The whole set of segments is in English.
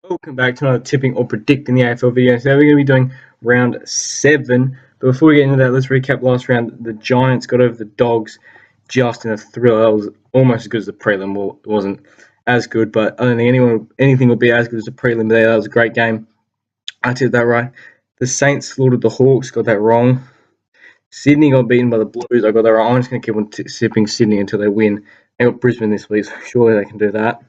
Welcome back to another tipping or predicting the AFL video. So we're going to be doing round 7. But before we get into that, let's recap last round. The Giants got over the Dogs just in a thriller. That was almost as good as the prelim. Well, it wasn't as good, but I don't think anything will be as good as the prelim there. That was a great game. I did that right. The Saints slaughtered the Hawks. Got that wrong. Sydney got beaten by the Blues. I got that right. I'm just going to keep on tipping Sydney until they win. They got Brisbane this week, so surely they can do that.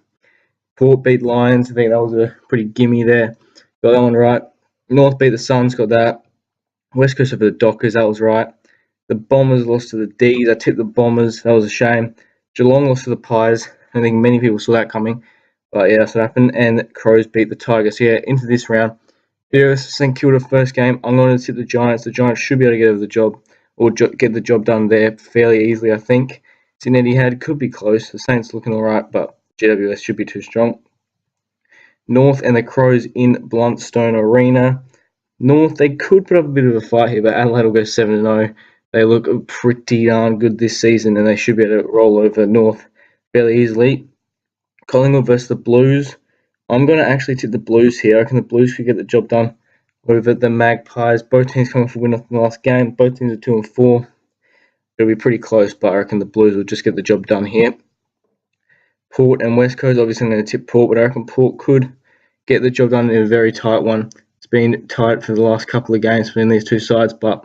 Port beat Lions. I think that was a pretty gimme there. Got that one right. North beat the Suns. Got that. West Coast over the Dockers. That was right. The Bombers lost to the D's. I tipped the Bombers. That was a shame. Geelong lost to the Pies. I think many people saw that coming. But yeah, that's what happened. And Crows beat the Tigers. So yeah, into this round. Here's St Kilda first game. I'm going to tip the Giants. The Giants should be able to get over the job or get the job done there fairly easily, I think. Cincinnati had could be close. The Saints looking all right, but GWS should be too strong. North and the Crows in Bluntstone Arena. North, they could put up a bit of a fight here, but Adelaide will go 7-0. They look pretty darn good this season, and they should be able to roll over North fairly easily. Collingwood versus the Blues. I'm going to actually tip the Blues here. I reckon the Blues could get the job done over the Magpies. Both teams coming for a win off the last game. Both teams are 2-4. It'll be pretty close, but I reckon the Blues will just get the job done here. Port and West Coast, obviously I'm going to tip Port, but I reckon Port could get the job done in a very tight one. It's been tight for the last couple of games between these two sides, but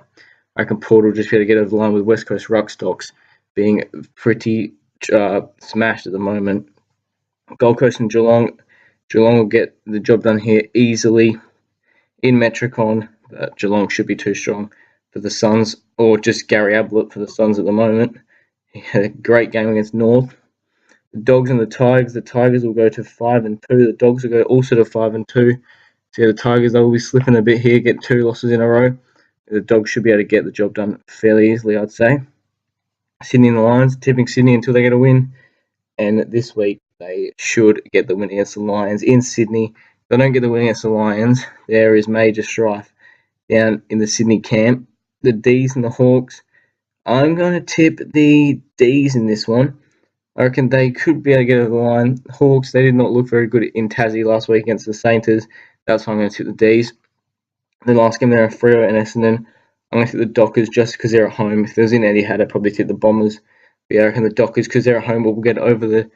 I reckon Port will just be able to get over the line with West Coast ruck stocks being pretty smashed at the moment. Gold Coast and Geelong. Geelong will get the job done here easily in Metricon, but Geelong should be too strong for the Suns, or just Gary Ablett for the Suns at the moment. He had a great game against North. The Dogs and the Tigers. The Tigers will go to 5-2. The Dogs will go also to 5-2. So yeah, the Tigers, they will be slipping a bit here, get 2 losses in a row. The Dogs should be able to get the job done fairly easily, I'd say. Sydney and the Lions, tipping Sydney until they get a win. And this week, they should get the win against the Lions in Sydney. If they don't get the win against the Lions, there is major strife down in the Sydney camp. The D's and the Hawks. I'm going to tip the D's in this one. I reckon they could be able to get over the line. Hawks, they did not look very good in Tassie last week against the Saints. That's why I'm going to tip the D's. The last game, they're in Freo and Essendon. I'm going to tip the Dockers just because they're at home. If it was in Etihad, I'd probably tip the Bombers. But yeah, I reckon the Dockers, because they're at home, will get over the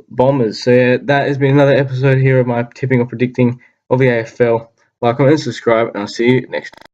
Bombers. So yeah, that has been another episode here of my tipping or predicting of the AFL. Like, comment, and subscribe, and I'll see you next time.